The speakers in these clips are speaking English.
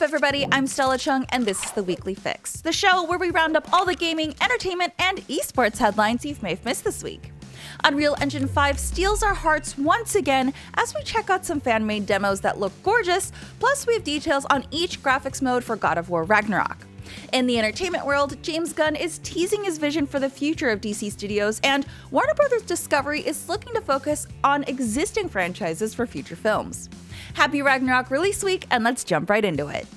everybody, I'm Stella Chung, and this is The Weekly Fix, the show where we round up all the gaming, entertainment, and esports headlines you may have missed this week. Unreal Engine 5 steals our hearts once again as we check out some fan-made demos that look gorgeous, plus we have details on each graphics mode for God of War Ragnarok. In the entertainment world, James Gunn is teasing his vision for the future of DC Studios, and Warner Bros. Discovery is looking to focus on existing franchises for future films. Happy Ragnarok release week, and let's jump right into it.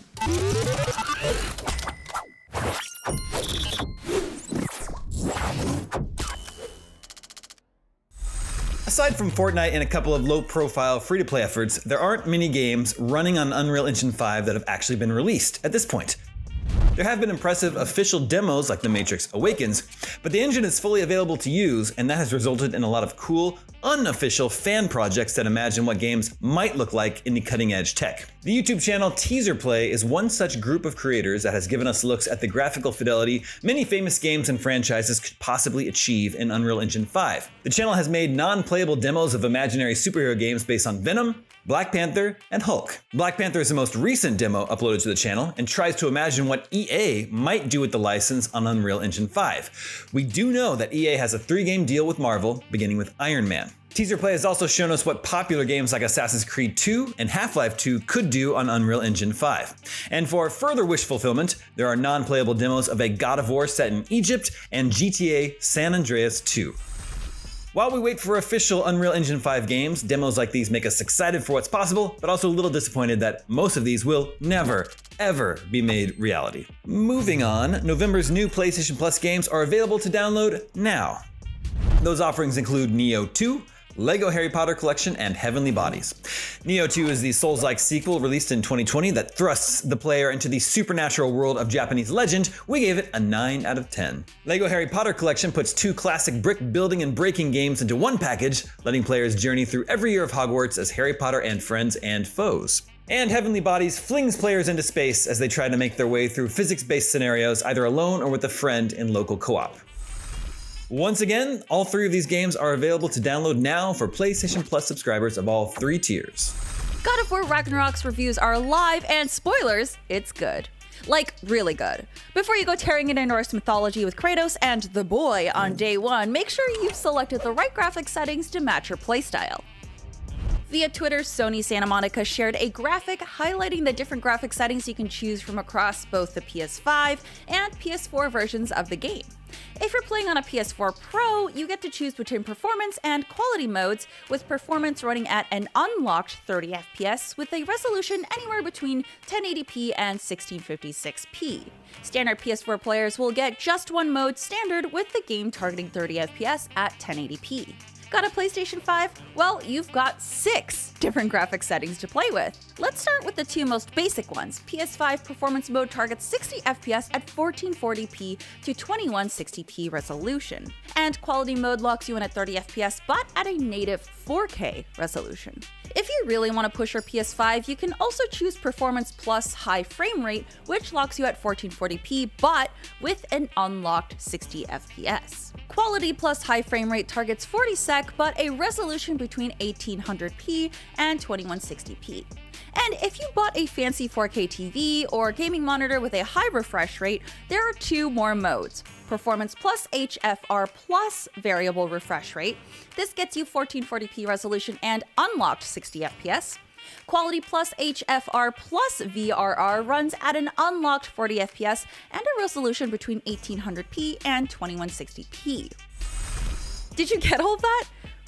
Aside from Fortnite and a couple of low-profile free-to-play efforts, there aren't many games running on Unreal Engine 5 that have actually been released at this point. There have been impressive official demos like The Matrix Awakens, but the engine is fully available to use, and that has resulted in a lot of cool, unofficial fan projects that imagine what games might look like in the cutting-edge tech. The YouTube channel Teaser Play is one such group of creators that has given us looks at the graphical fidelity many famous games and franchises could possibly achieve in Unreal Engine 5. The channel has made non-playable demos of imaginary superhero games based on Venom, Black Panther, and Hulk. Black Panther is the most recent demo uploaded to the channel and tries to imagine what EA might do with the license on Unreal Engine 5. We do know that EA has a 3-game deal with Marvel, beginning with Iron Man. Teaser Play has also shown us what popular games like Assassin's Creed 2 and Half-Life 2 could do on Unreal Engine 5. And for further wish fulfillment, there are non-playable demos of a God of War set in Egypt and GTA San Andreas 2. While we wait for official Unreal Engine 5 games, demos like these make us excited for what's possible, but also a little disappointed that most of these will never, ever be made reality. Moving on, November's new PlayStation Plus games are available to download now. Those offerings include Nioh 2, LEGO Harry Potter Collection, and Heavenly Bodies. Nioh 2 is the Souls-like sequel released in 2020 that thrusts the player into the supernatural world of Japanese legend. We gave it a 9 out of 10. LEGO Harry Potter Collection puts 2 classic brick building and breaking games into one package, letting players journey through every year of Hogwarts as Harry Potter and friends and foes. And Heavenly Bodies flings players into space as they try to make their way through physics-based scenarios either alone or with a friend in local co-op. Once again, all 3 of these games are available to download now for PlayStation Plus subscribers of all 3 tiers. God of War Ragnarok's reviews are live, and spoilers, it's good. Like, really good. Before you go tearing into Norse mythology with Kratos and the boy on day 1, make sure you've selected the right graphic settings to match your playstyle. Via Twitter, Sony Santa Monica shared a graphic highlighting the different graphic settings you can choose from across both the PS5 and PS4 versions of the game. If you're playing on a PS4 Pro, you get to choose between performance and quality modes, with performance running at an unlocked 30 FPS with a resolution anywhere between 1080p and 1656p. Standard PS4 players will get just one mode standard, with the game targeting 30 FPS at 1080p. Got a PlayStation 5? Well, you've got 6 different graphic settings to play with. Let's start with the 2 most basic ones. PS5 Performance Mode targets 60 FPS at 1440p to 2160p resolution, and Quality Mode locks you in at 30 FPS but at a native 4K resolution. If you really want to push your PS5, you can also choose Performance Plus High Frame Rate, which locks you at 1440p but with an unlocked 60 FPS. Quality Plus High Frame Rate targets 40 sec but a resolution between 1800p and 2160p. And if you bought a fancy 4K TV or gaming monitor with a high refresh rate, there are 2 more modes. Performance Plus HFR Plus Variable Refresh Rate. This gets you 1440p resolution and unlocked 60 FPS. Quality Plus HFR Plus VRR runs at an unlocked 40 FPS and a resolution between 1800p and 2160p. Did you get all of that?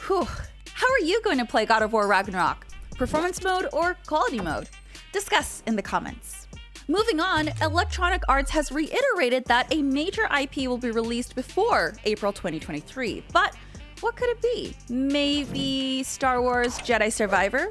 Whew. How are you going to play God of War Ragnarok? Performance mode or quality mode? Discuss in the comments. Moving on, Electronic Arts has reiterated that a major IP will be released before April 2023. But what could it be? Maybe Star Wars Jedi Survivor?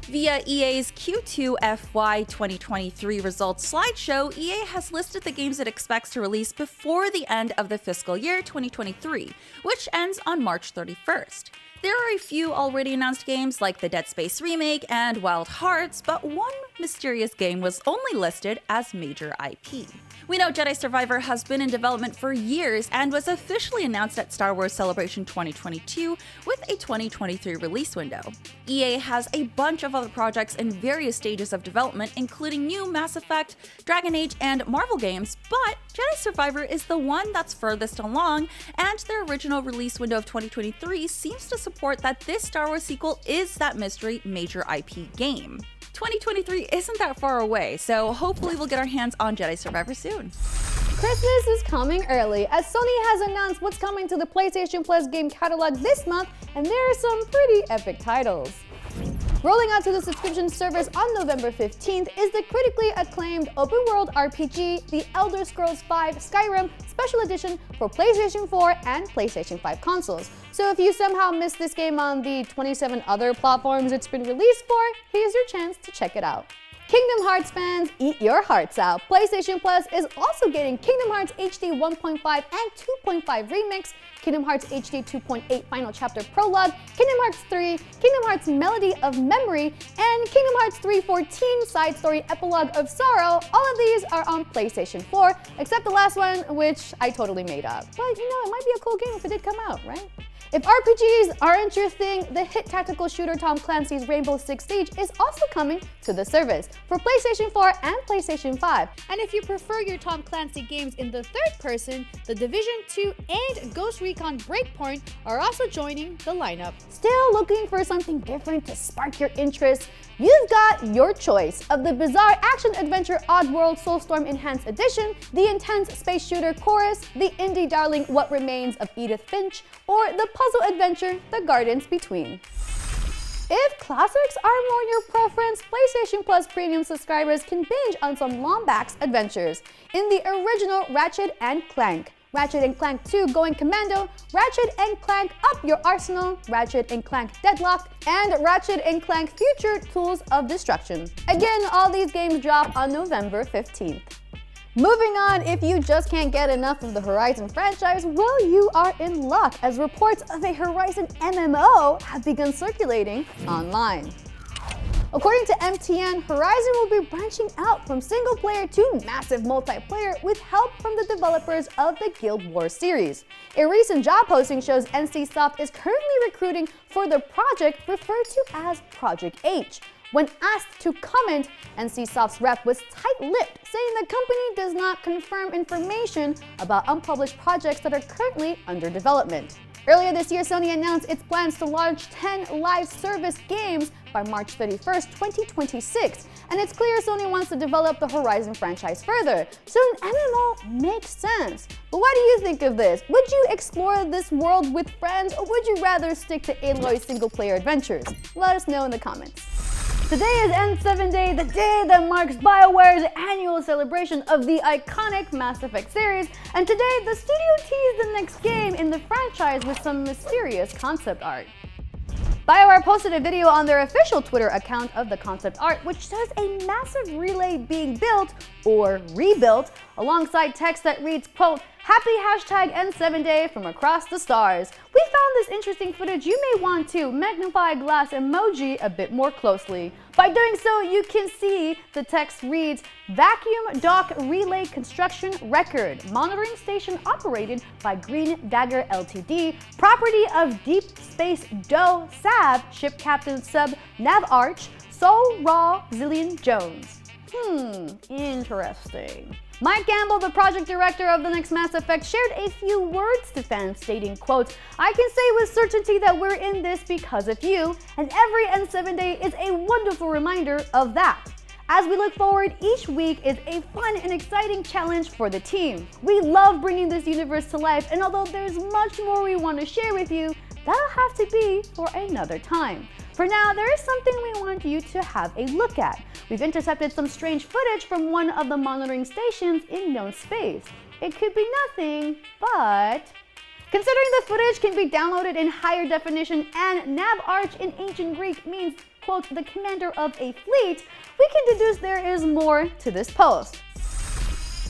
Via EA's Q2 FY 2023 results slideshow, EA has listed the games it expects to release before the end of the fiscal year 2023, which ends on March 31st. There are a few already announced games like the Dead Space remake and Wild Hearts, but one mysterious game was only listed as major IP. We know Jedi Survivor has been in development for years and was officially announced at Star Wars Celebration 2022 with a 2023 release window. EA has a bunch of other projects in various stages of development, including new Mass Effect, Dragon Age, and Marvel games, but Jedi Survivor is the one that's furthest along, and their original release window of 2023 seems to support that this Star Wars sequel is that mystery major IP game. 2023 isn't that far away, so hopefully we'll get our hands on Jedi Survivor soon. Christmas is coming early, as Sony has announced what's coming to the PlayStation Plus game catalog this month, and there are some pretty epic titles. Rolling out to the subscription service on November 15th is the critically acclaimed open-world RPG, The Elder Scrolls V Skyrim Special Edition for PlayStation 4 and PlayStation 5 consoles. So if you somehow missed this game on the 27 other platforms it's been released for, here's your chance to check it out. Kingdom Hearts fans, eat your hearts out. PlayStation Plus is also getting Kingdom Hearts HD 1.5 and 2.5 Remix, Kingdom Hearts HD 2.8 Final Chapter Prologue, Kingdom Hearts 3, Kingdom Hearts Melody of Memory, and Kingdom Hearts 3:14 Side Story Epilogue of Sorrow. All of these are on PlayStation 4, except the last one, which I totally made up. But you know, it might be a cool game if it did come out, right? If RPGs aren't your thing, the hit tactical shooter Tom Clancy's Rainbow Six Siege is also coming to the service for PlayStation 4 and PlayStation 5. And if you prefer your Tom Clancy games in the third person, The Division 2 and Ghost Recon Breakpoint are also joining the lineup. Still looking for something different to spark your interest? You've got your choice of the bizarre action-adventure Oddworld Soulstorm Enhanced Edition, the intense space shooter Chorus, the indie darling What Remains of Edith Finch, or the puzzle adventure The Gardens Between. If classics are more your preference, PlayStation Plus Premium subscribers can binge on some Lombax adventures. In the original Ratchet & Clank, Ratchet & Clank 2 Going Commando, Ratchet & Clank Up Your Arsenal, Ratchet & Clank Deadlock, and Ratchet & Clank Future Tools of Destruction. Again, all these games drop on November 15th. Moving on, if you just can't get enough of the Horizon franchise, well, you are in luck, as reports of a Horizon MMO have begun circulating online. According to MTN, Horizon will be branching out from single player to massive multiplayer with help from the developers of the Guild Wars series. A recent job posting shows NCSoft is currently recruiting for the project referred to as Project H. When asked to comment, NCSoft's rep was tight-lipped, saying the company does not confirm information about unpublished projects that are currently under development. Earlier this year, Sony announced its plans to launch 10 live service games by March 31st, 2026, and it's clear Sony wants to develop the Horizon franchise further, so an MMO makes sense. But what do you think of this? Would you explore this world with friends, or would you rather stick to Aloy's single-player adventures? Let us know in the comments. Today is N7 Day, the day that marks BioWare's annual celebration of the iconic Mass Effect series, and today the studio teased the next game in the franchise with some mysterious concept art. BioWare posted a video on their official Twitter account of the concept art, which shows a massive relay being built, or rebuilt, alongside text that reads, quote, "Happy #N7Day from across the stars. We found this interesting footage. You may want to magnify glass emoji a bit more closely. By doing so, you can see the text reads, Vacuum Dock Relay Construction Record, monitoring station operated by Green Dagger Ltd, property of Deep Space Doe Sav, ship captain sub Nav Arch, Sol Ra Zillion Jones. Interesting. Mike Gamble, the project director of the next Mass Effect, shared a few words to fans, stating, quote, "I can say with certainty that we're in this because of you, and every N7 Day is a wonderful reminder of that. As we look forward, each week is a fun and exciting challenge for the team. We love bringing this universe to life, and although there's much more we want to share with you, that'll have to be for another time. For now, there is something we want you to have a look at. We've intercepted some strange footage from one of the monitoring stations in known space. It could be nothing, but..." Considering the footage can be downloaded in higher definition and Nav Arch in ancient Greek means, quote, "the commander of a fleet," we can deduce there is more to this post.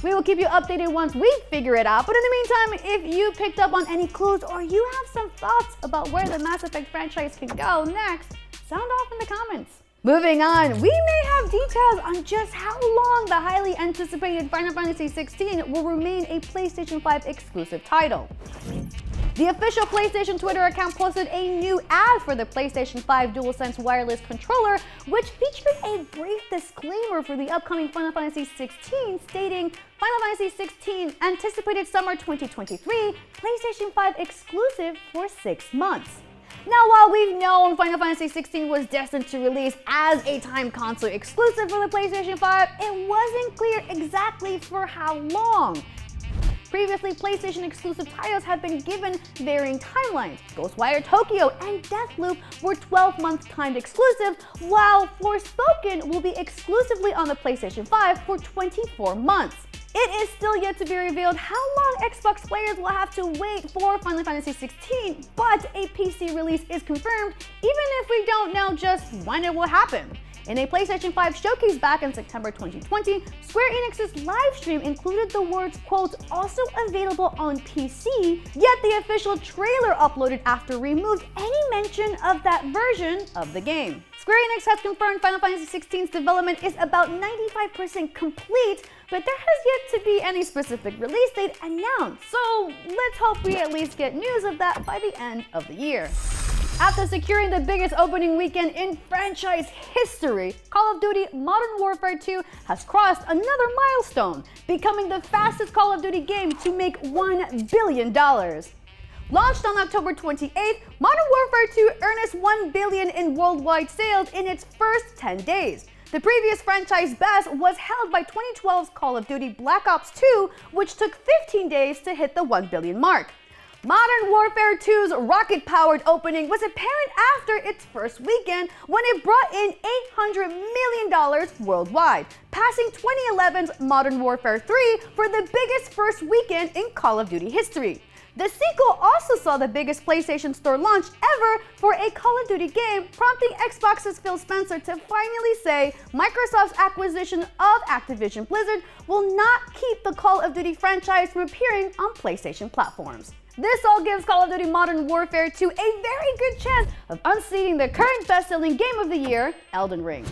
We will keep you updated once we figure it out, but in the meantime, if you picked up on any clues or you have some thoughts about where the Mass Effect franchise can go next, sound off in the comments. Moving on, we may have details on just how long the highly anticipated Final Fantasy XVI will remain a PlayStation 5 exclusive title. The official PlayStation Twitter account posted a new ad for the PlayStation 5 DualSense wireless controller, which featured a brief disclaimer for the upcoming Final Fantasy XVI, stating, Final Fantasy XVI anticipated summer 2023, PlayStation 5 exclusive for 6 months. Now, while we've known Final Fantasy XVI was destined to release as a timed console exclusive for the PlayStation 5, it wasn't clear exactly for how long. Previously, PlayStation exclusive titles have been given varying timelines. Ghostwire Tokyo and Deathloop were 12-month timed exclusives, while Forspoken will be exclusively on the PlayStation 5 for 24 months. It is still yet to be revealed how long Xbox players will have to wait for Final Fantasy XVI, but a PC release is confirmed, even if we don't know just when it will happen. In a PlayStation 5 showcase back in September 2020, Square Enix's livestream included the words, quote, also available on PC, yet the official trailer uploaded after removed any mention of that version of the game. Square Enix has confirmed Final Fantasy XVI's development is about 95% complete, but there has yet to be any specific release date announced, so let's hope we at least get news of that by the end of the year. After securing the biggest opening weekend in franchise history, Call of Duty Modern Warfare 2 has crossed another milestone, becoming the fastest Call of Duty game to make $1 billion. Launched on October 28th, Modern Warfare 2 earned $1 billion in worldwide sales in its first 10 days. The previous franchise best was held by 2012's Call of Duty Black Ops 2, which took 15 days to hit the $1 billion mark. Modern Warfare 2's rocket-powered opening was apparent after its first weekend when it brought in $800 million worldwide, passing 2011's Modern Warfare 3 for the biggest first weekend in Call of Duty history. The sequel also saw the biggest PlayStation Store launch ever for a Call of Duty game, prompting Xbox's Phil Spencer to finally say Microsoft's acquisition of Activision Blizzard will not keep the Call of Duty franchise from appearing on PlayStation platforms. This all gives Call of Duty Modern Warfare 2 a very good chance of unseating the current best-selling game of the year, Elden Ring.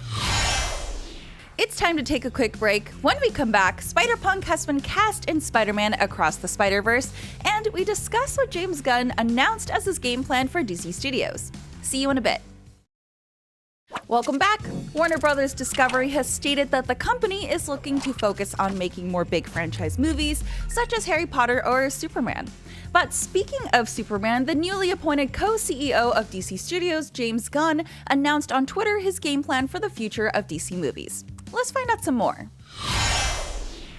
It's time to take a quick break. When we come back, Spider-Punk has been cast in Spider-Man Across the Spider-Verse, and we discuss what James Gunn announced as his game plan for DC Studios. See you in a bit. Welcome back. Warner Bros. Discovery has stated that the company is looking to focus on making more big franchise movies, such as Harry Potter or Superman. But speaking of Superman, the newly appointed co-CEO of DC Studios, James Gunn, announced on Twitter his game plan for the future of DC movies. Let's find out some more.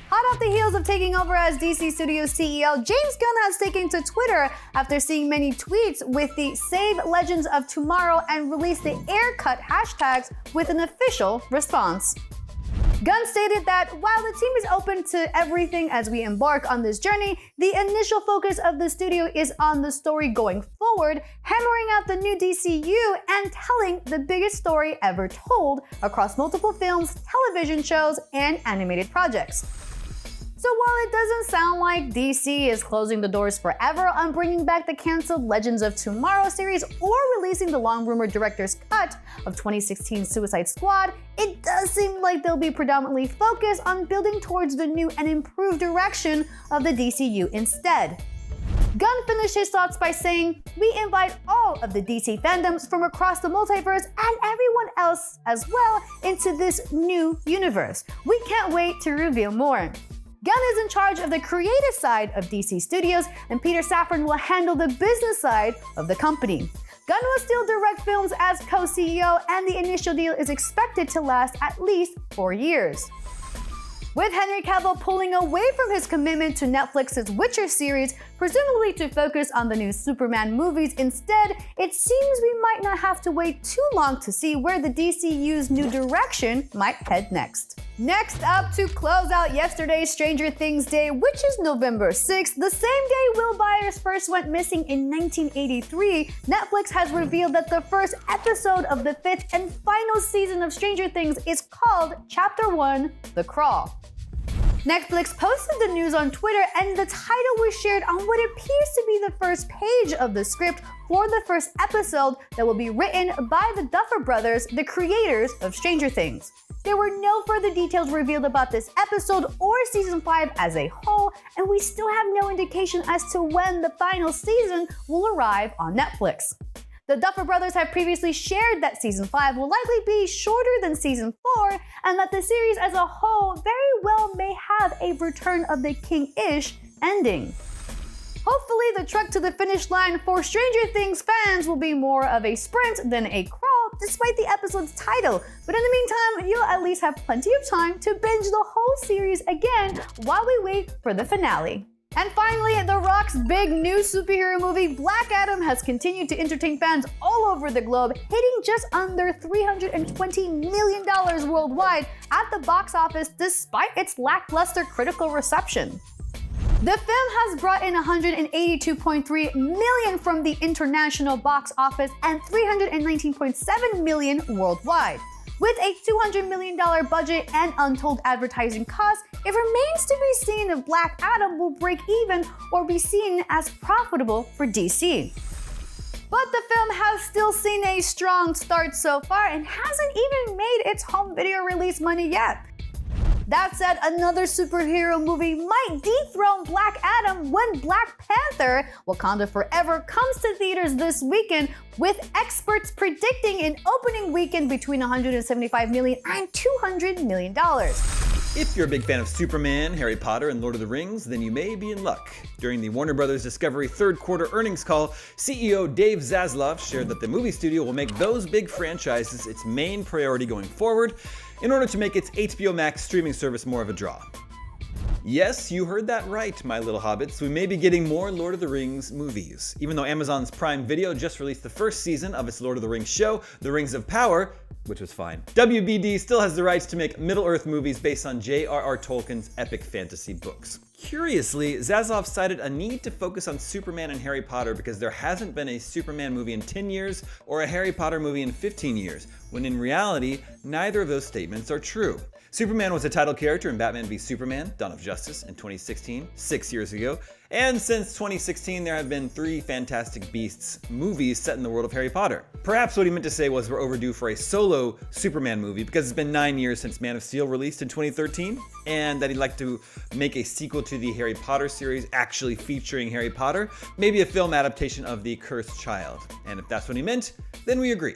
Hot off the heels of taking over as DC Studios CEO, James Gunn has taken to Twitter after seeing many tweets with the Save Legends of Tomorrow and released the air-cut hashtags with an official response. Gunn stated that while the team is open to everything as we embark on this journey, the initial focus of the studio is on the story going forward, hammering out the new DCU and telling the biggest story ever told across multiple films, television shows, and animated projects. So while it doesn't sound like DC is closing the doors forever on bringing back the cancelled Legends of Tomorrow series or releasing the long-rumored director's cut of 2016's Suicide Squad, it does seem like they'll be predominantly focused on building towards the new and improved direction of the DCU instead. Gunn finished his thoughts by saying, "We invite all of the DC fandoms from across the multiverse and everyone else as well into this new universe. We can't wait to reveal more." Gunn is in charge of the creative side of DC Studios, and Peter Safran will handle the business side of the company. Gunn will still direct films as co-CEO, and the initial deal is expected to last at least 4 years. With Henry Cavill pulling away from his commitment to Netflix's Witcher series, presumably to focus on the new Superman movies instead, it seems we might not have to wait too long to see where the DCU's new direction might head next. Next up, to close out yesterday's Stranger Things Day, which is November 6th, the same day Will Byers first went missing in 1983, Netflix has revealed that the first episode of the 5th and final season of Stranger Things is called Chapter 1: The Crawl. Netflix posted the news on Twitter, and the title was shared on what appears to be the first page of the script for the first episode that will be written by the Duffer Brothers, the creators of Stranger Things. There were no further details revealed about this episode or season 5 as a whole, and we still have no indication as to when the final season will arrive on Netflix. The Duffer Brothers have previously shared that season 5 will likely be shorter than season 4, and that the series as a whole very well may have a Return of the King-ish ending. Hopefully, the trek to the finish line for Stranger Things fans will be more of a sprint than a crawl, despite the episode's title. But in the meantime, you'll at least have plenty of time to binge the whole series again while we wait for the finale. And finally, The Rock's big new superhero movie, Black Adam, has continued to entertain fans all over the globe, hitting just under $320 million worldwide at the box office despite its lackluster critical reception. The film has brought in $182.3 million from the international box office and $319.7 million worldwide. With a $200 million budget and untold advertising costs, it remains to be seen if Black Adam will break even or be seen as profitable for DC. But the film has still seen a strong start so far and hasn't even made its home video release money yet. That said, another superhero movie might dethrone Black Adam when Black Panther: Wakanda Forever comes to theaters this weekend, with experts predicting an opening weekend between $175 million and $200 million. If you're a big fan of Superman, Harry Potter, and Lord of the Rings, then you may be in luck. During the Warner Bros. Discovery third quarter earnings call, CEO Dave Zaslav shared that the movie studio will make those big franchises its main priority going forward in order to make its HBO Max streaming service more of a draw. Yes, you heard that right, my little hobbits. We may be getting more Lord of the Rings movies. Even though Amazon's Prime Video just released the first season of its Lord of the Rings show, The Rings of Power, which was fine. WBD still has the rights to make Middle-earth movies based on J.R.R. Tolkien's epic fantasy books. Curiously, Zaslav cited a need to focus on Superman and Harry Potter because there hasn't been a Superman movie in 10 years or a Harry Potter movie in 15 years, when in reality, neither of those statements are true. Superman was a title character in Batman v Superman: Dawn of Justice in 2016, 6 years ago, and since 2016 there have been 3 Fantastic Beasts movies set in the world of Harry Potter. Perhaps what he meant to say was we're overdue for a solo Superman movie because it's been 9 years since Man of Steel released in 2013, and that he'd like to make a sequel to the Harry Potter series actually featuring Harry Potter, maybe a film adaptation of The Cursed Child. And if that's what he meant, then we agree.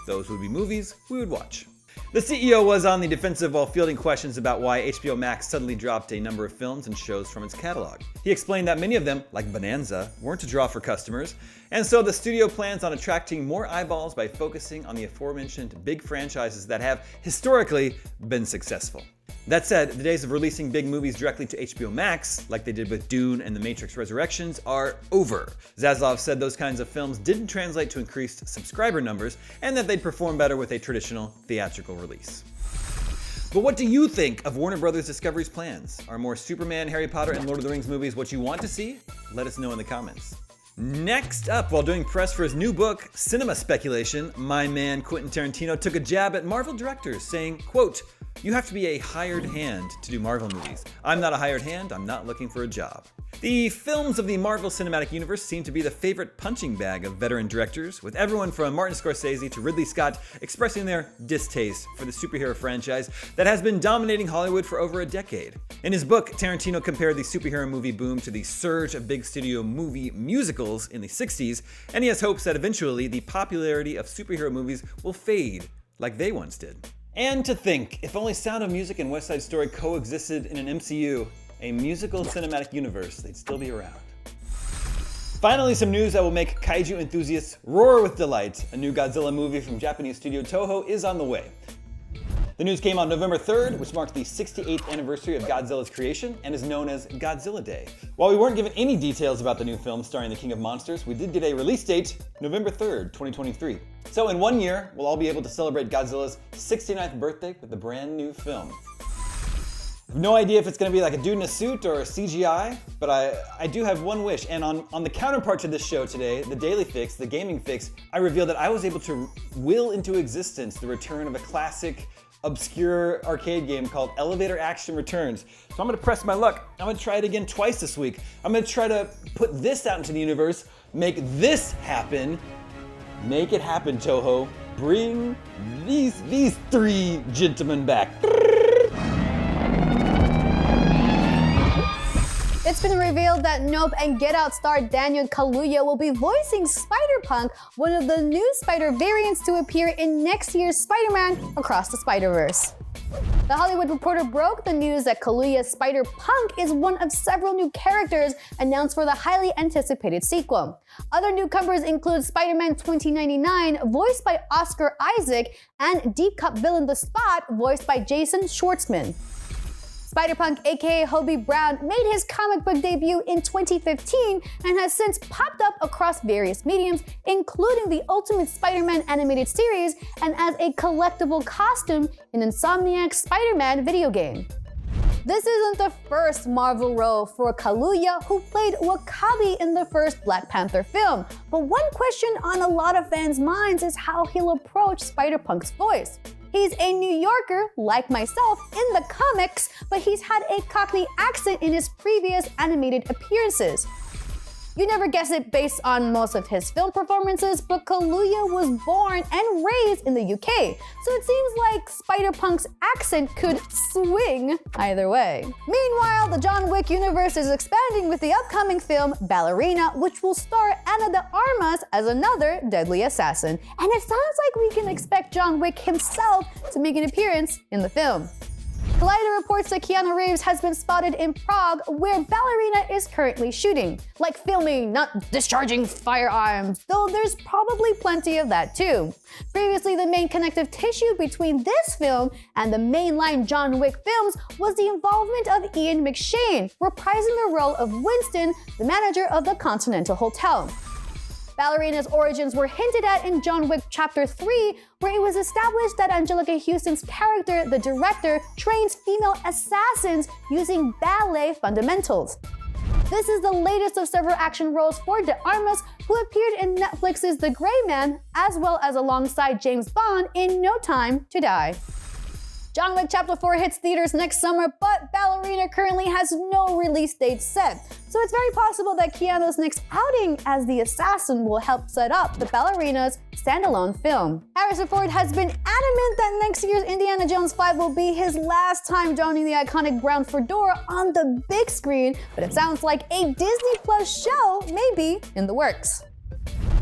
Those would be movies we would watch. The CEO was on the defensive while fielding questions about why HBO Max suddenly dropped a number of films and shows from its catalog. He explained that many of them, like Bonanza, weren't a draw for customers, and so the studio plans on attracting more eyeballs by focusing on the aforementioned big franchises that have historically been successful. That said, the days of releasing big movies directly to HBO Max, like they did with Dune and The Matrix Resurrections, are over. Zaslav said those kinds of films didn't translate to increased subscriber numbers, and that they'd perform better with a traditional theatrical release. But what do you think of Warner Bros. Discovery's plans? Are more Superman, Harry Potter, and Lord of the Rings movies what you want to see? Let us know in the comments. Next up, while doing press for his new book, Cinema Speculation, my man Quentin Tarantino took a jab at Marvel directors, saying, quote, "You have to be a hired hand to do Marvel movies. I'm not a hired hand, I'm not looking for a job." The films of the Marvel Cinematic Universe seem to be the favorite punching bag of veteran directors, with everyone from Martin Scorsese to Ridley Scott expressing their distaste for the superhero franchise that has been dominating Hollywood for over a decade. In his book, Tarantino compared the superhero movie boom to the surge of big studio movie musicals in the 60s, and he has hopes that eventually the popularity of superhero movies will fade like they once did. And to think, if only Sound of Music and West Side Story coexisted in an MCU, a musical cinematic universe, they'd still be around. Finally, some news that will make kaiju enthusiasts roar with delight. A new Godzilla movie from Japanese studio Toho is on the way. The news came on November 3rd, which marked the 68th anniversary of Godzilla's creation and is known as Godzilla Day. While we weren't given any details about the new film starring the King of Monsters, we did get a release date, November 3rd, 2023. So in 1 year, we'll all be able to celebrate Godzilla's 69th birthday with a brand new film. I have no idea if it's going to be like a dude in a suit or a CGI, but I do have one wish. And on the counterpart to this show today, the Daily Fix, the Gaming Fix, I revealed that I was able to will into existence the return of a classic, obscure arcade game called Elevator Action Returns. So I'm going to press my luck. I'm going to try it again twice this week. I'm going to try to put this out into the universe, make this happen. Make it happen, Toho. bring these three gentlemen back. It's been revealed that Nope and Get Out star Daniel Kaluuya will be voicing Spider-Punk, one of the new Spider variants to appear in next year's Spider-Man Across the Spider-Verse. The Hollywood Reporter broke the news that Kaluuya's Spider-Punk is one of several new characters announced for the highly anticipated sequel. Other newcomers include Spider-Man 2099, voiced by Oscar Isaac, and Deep Cut villain The Spot, voiced by Jason Schwartzman. Spider-Punk, aka Hobie Brown, made his comic book debut in 2015 and has since popped up across various mediums, including the Ultimate Spider-Man animated series and as a collectible costume in Insomniac's Spider-Man video game. This isn't the first Marvel role for Kaluuya, who played W'Kabi in the first Black Panther film. But one question on a lot of fans' minds is how he'll approach Spider-Punk's voice. He's a New Yorker, like myself, in the comics, but he's had a Cockney accent in his previous animated appearances. You never guess it based on most of his film performances, but Kaluuya was born and raised in the UK, so it seems like Spider-Punk's accent could swing either way. Meanwhile, the John Wick universe is expanding with the upcoming film Ballerina, which will star Ana de Armas as another deadly assassin. And it sounds like we can expect John Wick himself to make an appearance in the film. Collider reports that Keanu Reeves has been spotted in Prague, where Ballerina is currently shooting. Like filming, not discharging firearms, though there's probably plenty of that too. Previously, the main connective tissue between this film and the mainline John Wick films was the involvement of Ian McShane, reprising the role of Winston, the manager of the Continental Hotel. Ballerina's origins were hinted at in John Wick Chapter 3, where it was established that Angelica Houston's character, the director, trains female assassins using ballet fundamentals. This is the latest of several action roles for de Armas, who appeared in Netflix's The Gray Man, as well as alongside James Bond in No Time to Die. John Wick Chapter 4 hits theaters next summer, but Ballerina currently has no release date set. So it's very possible that Keanu's next outing as the assassin will help set up the Ballerina's standalone film. Harrison Ford has been adamant that next year's Indiana Jones 5 will be his last time donning the iconic brown fedora on the big screen, but it sounds like a Disney Plus show may be in the works.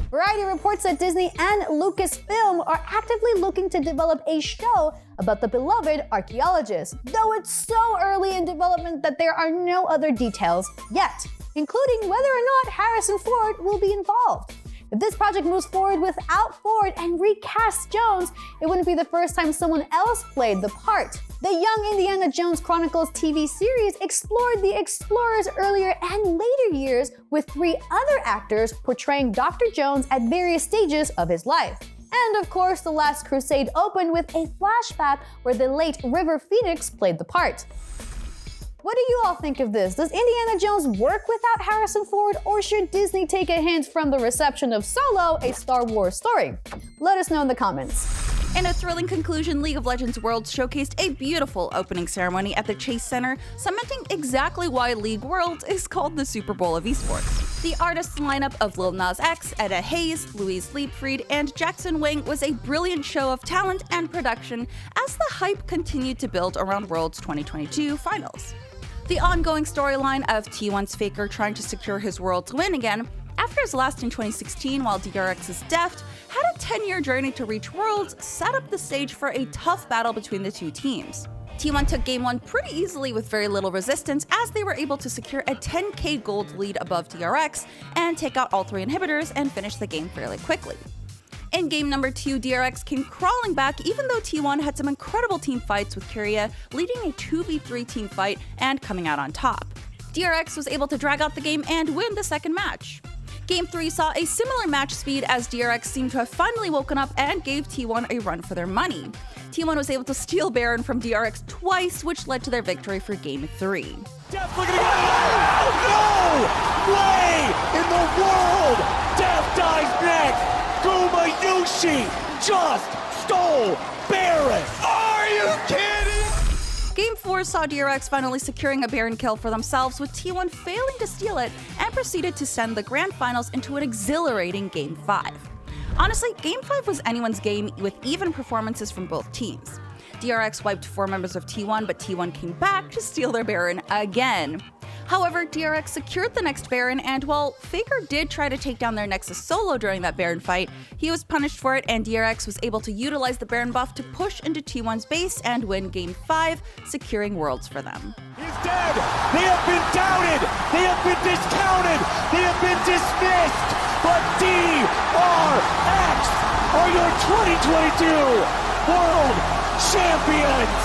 Variety reports that Disney and Lucasfilm are actively looking to develop a show about the beloved archaeologist, though it's so early in development that there are no other details yet, including whether or not Harrison Ford will be involved. If this project moves forward without Ford and recasts Jones, it wouldn't be the first time someone else played the part. The Young Indiana Jones Chronicles TV series explored the explorer's earlier and later years with 3 other actors portraying Dr. Jones at various stages of his life. And of course, The Last Crusade opened with a flashback where the late River Phoenix played the part. What do you all think of this? Does Indiana Jones work without Harrison Ford, or should Disney take a hint from the reception of Solo, a Star Wars story? Let us know in the comments. In a thrilling conclusion, League of Legends Worlds showcased a beautiful opening ceremony at the Chase Center, cementing exactly why League Worlds is called the Super Bowl of esports. The artists lineup of Lil Nas X, Etta Hayes, Louise Liebfried, and Jackson Wang was a brilliant show of talent and production as the hype continued to build around Worlds 2022 finals. The ongoing storyline of T1's Faker trying to secure his Worlds win again after his last in 2016 while DRX's Deft had a 10-year journey to reach Worlds set up the stage for a tough battle between the two teams. T1 took Game 1 pretty easily with very little resistance as they were able to secure a 10k gold lead above DRX and take out all 3 inhibitors and finish the game fairly quickly. In game number 2, DRX came crawling back even though T1 had some incredible team fights with Kyria, leading a 2v3 team fight and coming out on top. DRX was able to drag out the game and win the second match. Game 3 saw a similar match speed as DRX seemed to have finally woken up and gave T1 a run for their money. T1 was able to steal Baron from DRX twice, which led to their victory for Game 3. Deft looking to go! No way in the world! Deft dies next! Gumayushi just stole Baron! Are you kidding? Game 4 saw DRX finally securing a Baron kill for themselves, with T1 failing to steal it and proceeded to send the Grand Finals into an exhilarating Game 5. Honestly, Game 5 was anyone's game with even performances from both teams. DRX wiped 4 members of T1, but T1 came back to steal their Baron again. However, DRX secured the next Baron, and while Faker did try to take down their Nexus solo during that Baron fight, he was punished for it, and DRX was able to utilize the Baron buff to push into T1's base and win Game 5, securing Worlds for them. He's dead! They have been doubted! They have been discounted! They have been dismissed! But DRX are your 2022 World Champions!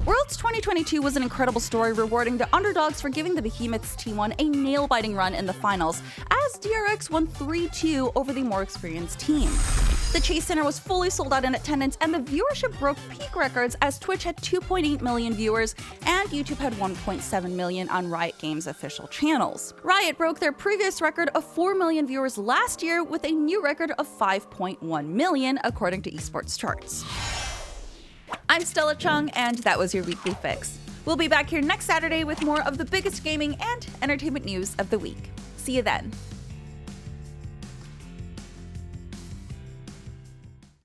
Worlds 2022 was an incredible story, rewarding the underdogs for giving the Behemoths T1 a nail-biting run in the finals, as DRX won 3-2 over the more experienced team. The Chase Center was fully sold out in attendance, and the viewership broke peak records as Twitch had 2.8 million viewers and YouTube had 1.7 million on Riot Games' official channels. Riot broke their previous record of 4 million viewers last year with a new record of 5.1 million, according to esports charts. I'm Stella Chung, and that was your weekly fix. We'll be back here next Saturday with more of the biggest gaming and entertainment news of the week. See you then.